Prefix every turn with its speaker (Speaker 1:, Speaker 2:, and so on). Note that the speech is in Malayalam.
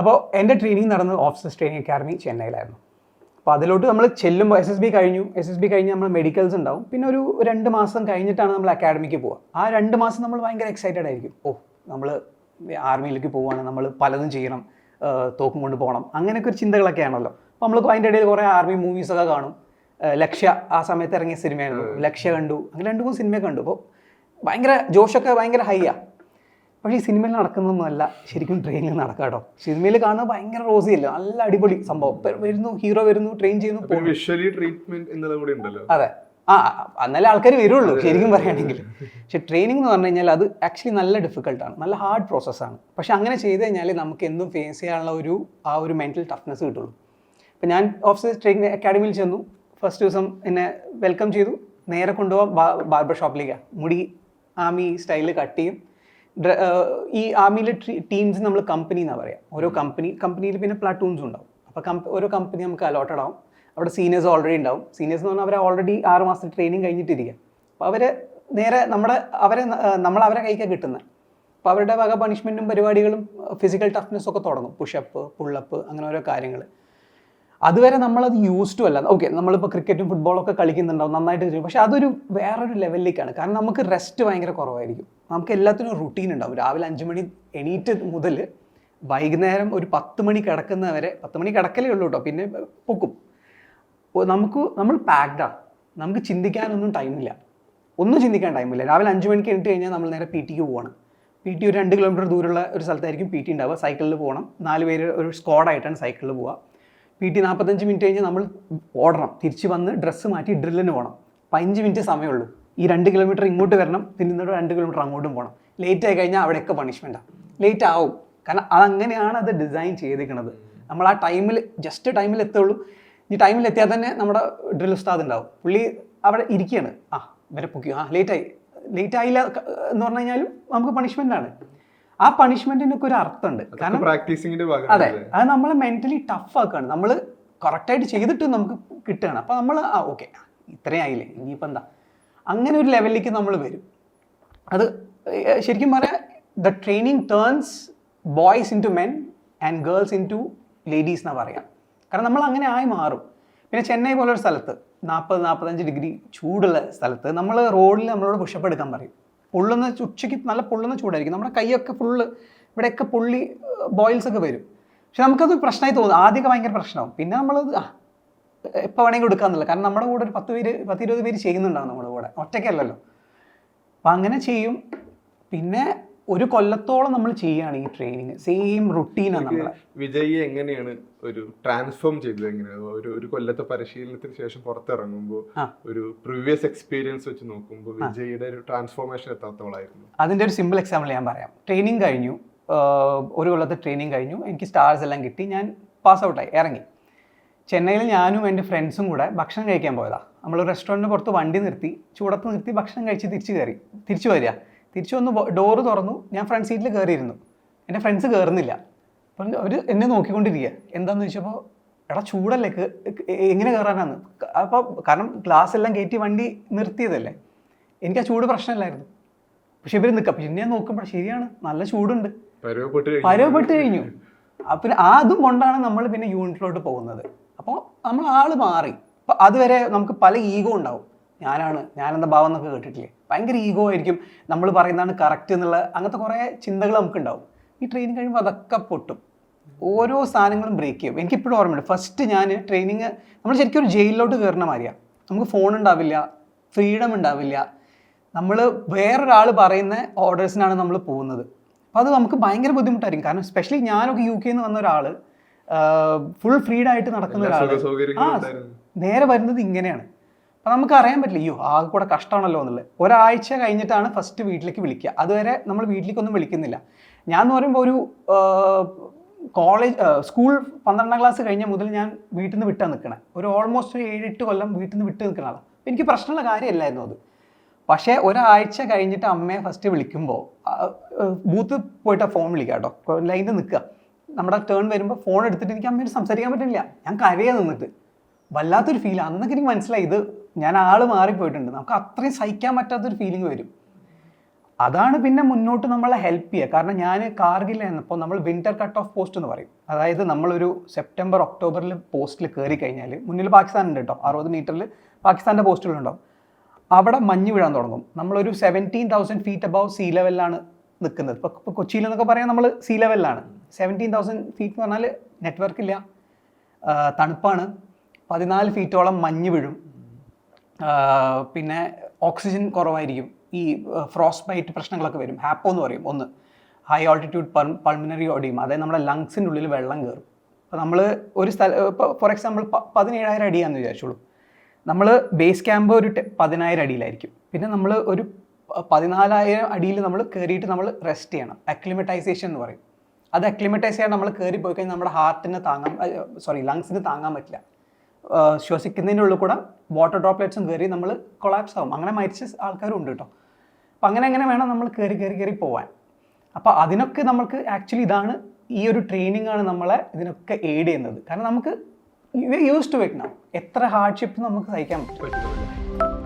Speaker 1: അപ്പോൾ എൻ്റെ ട്രെയിനിങ് നടന്നത് ഓഫീസേഴ്സ് ട്രെയിനിങ് അക്കാദമി ചെന്നൈയിലായിരുന്നു. അപ്പോൾ അതിലോട്ട് നമ്മൾ ചെല്ലുമ്പോൾ എസ് എസ് ബി കഴിഞ്ഞ് നമ്മൾ മെഡിക്കൽസ് ഉണ്ടാവും. പിന്നെ ഒരു 2 മാസം കഴിഞ്ഞിട്ടാണ് നമ്മൾ അക്കാഡമിക്ക് പോവുക. ആ 2 മാസം നമ്മൾ ഭയങ്കര എക്സൈറ്റഡ് ആയിരിക്കും. നമ്മൾ ആർമിയിലേക്ക് പോവുകയാണ്, നമ്മൾ പലതും ചെയ്യണം, തോക്കും കൊണ്ട് പോകണം, അങ്ങനെയൊക്കെ ഒരു ചിന്തകളൊക്കെ ആണല്ലോ. അപ്പോൾ നമ്മൾ അതിൻ്റെ ഇടയിൽ കുറേ ആർമി മൂവീസൊക്കെ കാണും. ലക്ഷ്യ ആ സമയത്ത് ഇറങ്ങിയ സിനിമയായിരുന്നു, ലക്ഷ്യ കണ്ടു, അങ്ങനെ 2-3 സിനിമയൊക്കെ കണ്ടു. അപ്പോൾ ഭയങ്കര ജോഷൊക്കെ ഭയങ്കര ഹൈയാണ്. പക്ഷേ ഈ സിനിമയിൽ നടക്കുന്നതൊന്നുമല്ല ശരിക്കും ട്രെയിനിൽ നടക്കാം കേട്ടോ. സിനിമയിൽ കാണുന്നത് ഭയങ്കര റോസി അല്ല, നല്ല അടിപൊളി സംഭവം. വരുന്നു, ഹീറോ വരുന്നു, ട്രെയിൻ ചെയ്യുന്നു. അതെ, എന്നാലേ ആൾക്കാർ വരുള്ളൂ ശരിക്കും പറയുകയാണെങ്കിൽ. പക്ഷെ ട്രെയിനിങ് എന്ന് പറഞ്ഞു കഴിഞ്ഞാൽ അത് ആക്ച്വലി നല്ല ഡിഫിക്കൽട്ടാണ്, നല്ല ഹാർഡ് പ്രോസസ്സാണ്. പക്ഷെ അങ്ങനെ ചെയ്ത് കഴിഞ്ഞാൽ നമുക്ക് എന്നും ഫേസ് ചെയ്യാനുള്ള ഒരു മെൻറ്റൽ ടഫ്നെസ് കിട്ടുള്ളൂ. ഇപ്പം ഞാൻ ഓഫീസേഴ്സ് ട്രെയിനിങ് അക്കാഡമിയിൽ ചെന്നു. ഫസ്റ്റ് ദിവസം എന്നെ വെൽക്കം ചെയ്തു. നേരെ കൊണ്ടുപോകാൻ ബാർബർ ഷോപ്പിലേക്കാണ്. മുടി ആർമി സ്റ്റൈലിൽ കട്ട് ചെയ്യും. ഈ ആർമിയിലെ ടീംസ് നമ്മൾ കമ്പനി എന്നാണ് പറയുക. ഓരോ കമ്പനിയിൽ പിന്നെ പ്ലാറ്റൂൺസും ഉണ്ടാവും. അപ്പോൾ ഓരോ കമ്പനി നമുക്ക് അലോട്ടഡ് ആവും. അവിടെ സീനിയേഴ്സ് ഓൾറെഡി ഉണ്ടാവും. സീനിയേഴ്സ് എന്ന് പറഞ്ഞാൽ അവർ ഓൾറെഡി 6 മാസത്തെ ട്രെയിനിങ് കഴിഞ്ഞിട്ടിരിക്കുക. അപ്പോൾ അവർ നേരെ നമ്മളവരെ കൈക്കാണ് കിട്ടുന്നത്. അപ്പോൾ അവരുടെ വക പണിഷ്മെൻറ്റും പരിപാടികളും ഫിസിക്കൽ ടഫ്നെസ്സും ഒക്കെ തുടങ്ങും. പുഷപ്പ്, പുള്ളപ്പ്, അങ്ങനെ ഓരോ കാര്യങ്ങൾ. അതുവരെ നമ്മളത് യൂസ്ഡ് അല്ല. ഓക്കെ, നമ്മളിപ്പോൾ ക്രിക്കറ്റും ഫുട്ബോളൊക്കെ കളിക്കുന്നുണ്ടാവും, നന്നായിട്ട് ചെയ്യും. പക്ഷേ അതൊരു വേറൊരു ലെവലിലേക്കാണ്. കാരണം നമുക്ക് റെസ്റ്റ് ഭയങ്കര കുറവായിരിക്കും. നമുക്ക് എല്ലാത്തിനും റുട്ടീൻ ഉണ്ടാവും. രാവിലെ 5 മണി എണീറ്റ് മുതൽ വൈകുന്നേരം ഒരു 10 മണി കിടക്കുന്നവരെ, 10 മണി കിടക്കലേ ഉള്ളൂ കേട്ടോ, പിന്നെ പൊക്കും. നമ്മൾ പാക്ഡാണ്. നമുക്ക് ചിന്തിക്കാനൊന്നും ടൈമില്ല, ഒന്നും ചിന്തിക്കാൻ ടൈമില്ല. രാവിലെ 5 മണിക്ക് എണീറ്റ് കഴിഞ്ഞാൽ നമ്മൾ നേരെ PT പോകണം. PT ഒരു 2 കിലോമീറ്റർ ദൂരമുള്ള ഒരു സ്ഥലത്തായിരിക്കും PT ഉണ്ടാവുക. സൈക്കിളിൽ പോകണം. 4 പേര് ഒരു സ്ക്വാഡായിട്ടാണ് സൈക്കിളിൽ പോവുക. PT 45 മിനിറ്റ് കഴിഞ്ഞാൽ നമ്മൾ ഓടണം. തിരിച്ച് വന്ന് ഡ്രസ്സ് മാറ്റി ഡ്രില്ലിന് പോകണം. 5 മിനിറ്റ് സമയമുള്ളൂ. ഈ 2 കിലോമീറ്റർ ഇങ്ങോട്ട് വരണം, പിന്നെ 2 കിലോമീറ്റർ അങ്ങോട്ടും പോകണം. ലേറ്റ് ആയി കഴിഞ്ഞാൽ അവിടെയൊക്കെ പണിഷ്മെൻറ്റാണ്. ലേറ്റ് ആവും, കാരണം അതങ്ങനെയാണ് അത് ഡിസൈൻ ചെയ്തിരിക്കുന്നത്. നമ്മൾ ആ ജസ്റ്റ് ടൈമിൽ എത്തുള്ളൂ. ഈ ടൈമിൽ എത്തിയാൽ തന്നെ നമ്മുടെ ഡ്രിൽ ഉസ്താദ് ഉണ്ടാവും. പുള്ളി അവിടെ ഇരിക്കുകയാണ്. ഇവരെ പൊക്കി, ലേറ്റ് ആയില്ല എന്ന് പറഞ്ഞു കഴിഞ്ഞാലും നമുക്ക് പണിഷ്മെൻറ്റാണ്. ആ പണിഷ്മെന്റിനൊക്കെ ഒരു അർത്ഥമുണ്ട്. കാരണം അതെ, അത് നമ്മളെ മെന്റലി ടഫ് ആക്കുകയാണ്. നമ്മൾ കറക്റ്റായിട്ട് ചെയ്തിട്ട് നമുക്ക് കിട്ടുകയാണ്. അപ്പോൾ നമ്മൾ ഓക്കെ, ഇത്രയും ആയില്ലേ, ഇനിയിപ്പോൾ എന്താ, അങ്ങനെ ഒരു ലെവലിലേക്ക് നമ്മൾ വരും. അത് ശരിക്കും പറയാം, the training turns boys into men and girls into ladies എന്നാണ് പറയാം. കാരണം നമ്മൾ അങ്ങനെ ആയി മാറും. പിന്നെ ചെന്നൈ പോലൊരു സ്ഥലത്ത് 40-45 ഡിഗ്രി ചൂടുള്ള സ്ഥലത്ത് നമ്മൾ റോഡിൽ നമ്മളോട് പുഷപ്പ് എടുക്കാൻ പറയും. ഉച്ചയ്ക്ക് നല്ല പൊള്ളുന്ന ചൂടായിരിക്കും. നമ്മുടെ കൈയൊക്കെ ഫുള്ള്, ഇവിടെയൊക്കെ പൊള്ളി ബോയിൽസ് ഒക്കെ വരും. പക്ഷെ നമുക്കത് പ്രശ്നമായി തോന്നും. ആദ്യമൊക്കെ ഭയങ്കര പ്രശ്നമാവും. പിന്നെ നമ്മളത് എപ്പോൾ വേണമെങ്കിൽ എടുക്കാമെന്നില്ല. കാരണം നമ്മുടെ കൂടെ ഒരു 10-20 പേര് ചെയ്യുന്നുണ്ടാവും നമ്മുടെ കൂടെ, ഒറ്റയ്ക്കല്ലല്ലോ. അപ്പം അങ്ങനെ ചെയ്യും. പിന്നെ ഒരു കൊല്ലത്തോളം നമ്മൾ ചെയ്യുകയാണ് ഈ ട്രെയിനിങ്. സെയിം റുട്ടീനാണ് നമ്മളെ.
Speaker 2: വിജയ് എങ്ങനെയാണ് ഒരു ട്രാൻസ്ഫോം ചെയ്തത്? എങ്ങനെയാണ് ഒരു കൊല്ലത്തെ പരിശീലനത്തിന് ശേഷം പുറത്തിറങ്ങുമ്പോൾ ഒരു പ്രീവിയസ് എക്സ്പീരിയൻസ് വെച്ച് നോക്കുമ്പോൾ വിജയുടെ ഒരു ട്രാൻസ്ഫോർമേഷൻ എത്താത്തോളായിരുന്നു?
Speaker 1: അതിൻ്റെ ഒരു സിമ്പിൾ എക്സാമ്പിൾ ഞാൻ പറയാം. ട്രെയിനിങ് കഴിഞ്ഞു, ഒരു കൊല്ലത്തെ ട്രെയിനിങ് കഴിഞ്ഞു. എനിക്ക് സ്റ്റാർസ് എല്ലാം കിട്ടി. ഞാൻ പാസ് ഔട്ടായി, ഇറങ്ങി. ചെന്നൈയിൽ ഞാനും എൻ്റെ ഫ്രണ്ട്സും കൂടെ ഭക്ഷണം കഴിക്കാൻ പോയതാണ്. നമ്മൾ റെസ്റ്റോറൻറ്റിന് പുറത്ത് വണ്ടി നിർത്തി, ചൂടത്ത് നിർത്തി ഭക്ഷണം കഴിച്ച് തിരിച്ചു വരിക. തിരിച്ചു വന്ന് ഡോറ് തുറന്നു. ഞാൻ ഫ്രണ്ട് സീറ്റിൽ കയറിയിരുന്നു. എൻ്റെ ഫ്രണ്ട്സ് കയറുന്നില്ല. അപ്പം അവർ എന്നെ നോക്കിക്കൊണ്ടിരിക്കുക. എന്താണെന്ന് ചോദിച്ചപ്പോൾ, എടാ ചൂടല്ലേ, എങ്ങനെ കയറാനാന്ന്. അപ്പോൾ കാരണം ഗ്ലാസ് എല്ലാം കയറ്റി വണ്ടി നിർത്തിയതല്ലേ, എനിക്ക് ആ ചൂട് പ്രശ്നമില്ലായിരുന്നു. പക്ഷെ ഇവർ നിൽക്കാം. പിന്നെ ഞാൻ നോക്കുമ്പോൾ ശരിയാണ്, നല്ല ചൂടുണ്ട്, പരവപ്പെട്ട് കഴിഞ്ഞു. പിന്നെ അതും കൊണ്ടാണ് നമ്മൾ പിന്നെ യൂണിറ്റിലോട്ട് പോകുന്നത്. അപ്പോൾ നമ്മൾ ആൾ മാറി. അപ്പോൾ അതുവരെ നമുക്ക് പല ഈഗോ ഉണ്ടാവും. ഞാനെന്താ ഭാവം എന്നൊക്കെ കേട്ടിട്ടില്ലേ, ഭയങ്കര ഈഗോ ആയിരിക്കും. നമ്മൾ പറയുന്നതാണ് കറക്റ്റ് എന്നുള്ള അങ്ങനത്തെ കുറേ ചിന്തകൾ നമുക്കുണ്ടാവും. ഈ ട്രെയിനിങ് കഴിയുമ്പോൾ അതൊക്കെ പൊട്ടും. ഓരോ സാധനങ്ങളും ബ്രേക്ക് ചെയ്യും. എനിക്കിപ്പോഴും ഓർമ്മയുണ്ട്, ഫസ്റ്റ് ഞാൻ ട്രെയിനിങ്, നമ്മൾ ശരിക്കും ഒരു ജയിലിലോട്ട് കയറുന്ന മാതിരിയാണ്. നമുക്ക് ഫോൺ ഉണ്ടാവില്ല, ഫ്രീഡം ഉണ്ടാവില്ല. നമ്മൾ വേറൊരാൾ പറയുന്ന ഓർഡേഴ്സിനാണ് നമ്മൾ പോകുന്നത്. അപ്പോൾ അത് നമുക്ക് ഭയങ്കര ബുദ്ധിമുട്ടായിരിക്കും. കാരണം സ്പെഷ്യലി ഞാനൊക്കെ UK നിന്ന് വന്ന ഒരാൾ, ഫുൾ ഫ്രീഡായിട്ട് നടക്കുന്ന ഒരാൾ, നേരെ വരുന്നത് ഇങ്ങനെയാണ്. അപ്പോൾ നമുക്ക് അറിയാൻ പറ്റില്ല, ആകെ കൂടെ കഷ്ടമാണല്ലോ എന്നുള്ളത്. ഒരാഴ്ച കഴിഞ്ഞിട്ടാണ് ഫസ്റ്റ് വീട്ടിലേക്ക് വിളിക്കുക. അതുവരെ നമ്മൾ വീട്ടിലേക്കൊന്നും വിളിക്കുന്നില്ല. ഞാൻ എന്ന് പറയുമ്പോൾ ഒരു സ്കൂൾ 12ാം ക്ലാസ് കഴിഞ്ഞ മുതൽ ഞാൻ വീട്ടിൽ നിന്ന് വിട്ടാൽ നിൽക്കണേ. ഒരു ഓൾമോസ്റ്റ് 7-8 കൊല്ലം വീട്ടിൽ നിന്ന് വിട്ട് നിൽക്കുന്ന ആളാണ്. എനിക്ക് പ്രശ്നമുള്ള കാര്യമല്ലായിരുന്നു അത്. പക്ഷേ ഒരാഴ്ച കഴിഞ്ഞിട്ട് അമ്മയെ ഫസ്റ്റ് വിളിക്കുമ്പോൾ, ബൂത്ത് പോയിട്ട് ഫോൺ വിളിക്കുക കേട്ടോ, ലൈനിൽ നിൽക്കുക. നമ്മുടെ ടേൺ വരുമ്പോൾ ഫോൺ എടുത്തിട്ട് എനിക്ക് അമ്മയോട് സംസാരിക്കാൻ പറ്റില്ല. ഞാൻ കരയാൻ നിന്നിട്ട് വല്ലാത്തൊരു ഫീൽ. അന്നൊക്കെ എനിക്ക് മനസ്സിലായി, ഇത് ഞാൻ ആൾ മാറിപ്പോയിട്ടുണ്ട്. നമുക്ക് അത്രയും സഹിക്കാൻ പറ്റാത്തൊരു ഫീലിംഗ് വരും. അതാണ് പിന്നെ മുന്നോട്ട് നമ്മളെ ഹെൽപ്പ് ചെയ്യുക. കാരണം ഞാൻ കാർഗിലായിരുന്നപ്പോൾ നമ്മൾ വിൻ്റർ കട്ട് ഓഫ് പോസ്റ്റ് എന്ന് പറയും. അതായത് നമ്മളൊരു സെപ്റ്റംബർ ഒക്ടോബറിൽ പോസ്റ്റിൽ കയറി കഴിഞ്ഞാൽ മുന്നിൽ പാകിസ്ഥാൻ ഉണ്ട് കേട്ടോ, 60 മീറ്ററിൽ പാകിസ്ഥാൻ്റെ പോസ്റ്റുകളുണ്ടാവും. അവിടെ മഞ്ഞ് വീഴാൻ തുടങ്ങും. നമ്മളൊരു 17,000 ഫീറ്റ് അബവ് സീ ലെവലിലാണ് നിൽക്കുന്നത്. ഇപ്പോൾ കൊച്ചിയിൽ എന്നൊക്കെ പറയാൻ നമ്മൾ സീ ലെവലിലാണ്. 17,000 ഫീറ്റ് എന്ന് പറഞ്ഞാൽ നെറ്റ്വർക്ക് ഇല്ല, തണുപ്പാണ്, 14 ഫീറ്റോളം മഞ്ഞ് വീഴും, പിന്നെ ഓക്സിജൻ കുറവായിരിക്കും, ഈ ഫ്രോസ്റ്റ് ബൈറ്റ് പ്രശ്നങ്ങളൊക്കെ വരും. ഹാപ്പോ എന്ന് പറയും ഒന്ന്, ഹൈ ഓൾട്ടിറ്റ്യൂഡ് പൾമിനറി ഓഡിയം, അതായത് നമ്മുടെ ലങ്സിൻ്റെ ഉള്ളിൽ വെള്ളം കയറും. അപ്പോൾ നമ്മൾ ഒരു ഇപ്പോൾ ഫോർ എക്സാമ്പിൾ 17,000 അടിയാണെന്ന് വിചാരിച്ചോളൂ. നമ്മൾ ബേസ് ക്യാമ്പ് ഒരു 10,000 അടിയിലായിരിക്കും. പിന്നെ നമ്മൾ ഒരു 14,000 അടിയിൽ നമ്മൾ കയറിയിട്ട് നമ്മൾ റെസ്റ്റ് ചെയ്യണം. അക്ലിമറ്റൈസേഷൻ എന്ന് പറയും. അത് അക്ലിമറ്റൈസ് ചെയ്യാൻ നമ്മൾ കയറി പോയി കഴിഞ്ഞാൽ നമ്മുടെ ഹാർട്ടിന് ലങ്സിന് താങ്ങാൻ പറ്റില്ല. ശ്വസിക്കുന്നതിൻ്റെ ഉള്ളിൽ കൂടെ വാട്ടർ ഡ്രോപ്ലെറ്റ്സും കയറി നമ്മൾ കൊളാപ്സ് ആവും. അങ്ങനെ മരിച്ച ആൾക്കാരും ഉണ്ട് കേട്ടോ. അപ്പം അങ്ങനെ വേണം നമ്മൾ കയറി പോവാൻ. അപ്പോൾ അതിനൊക്കെ നമുക്ക് ആക്ച്വലി ഈ ഒരു ട്രെയിനിങ് ആണ് നമ്മളെ ഇതിനൊക്കെ എയ്ഡ് ചെയ്യുന്നത്. കാരണം നമുക്ക് യൂസ് ടു ഇറ്റ് നൗ. എത്ര ഹാർഡ്ഷിപ്പ് നമുക്ക് സഹിക്കാൻ പറ്റും.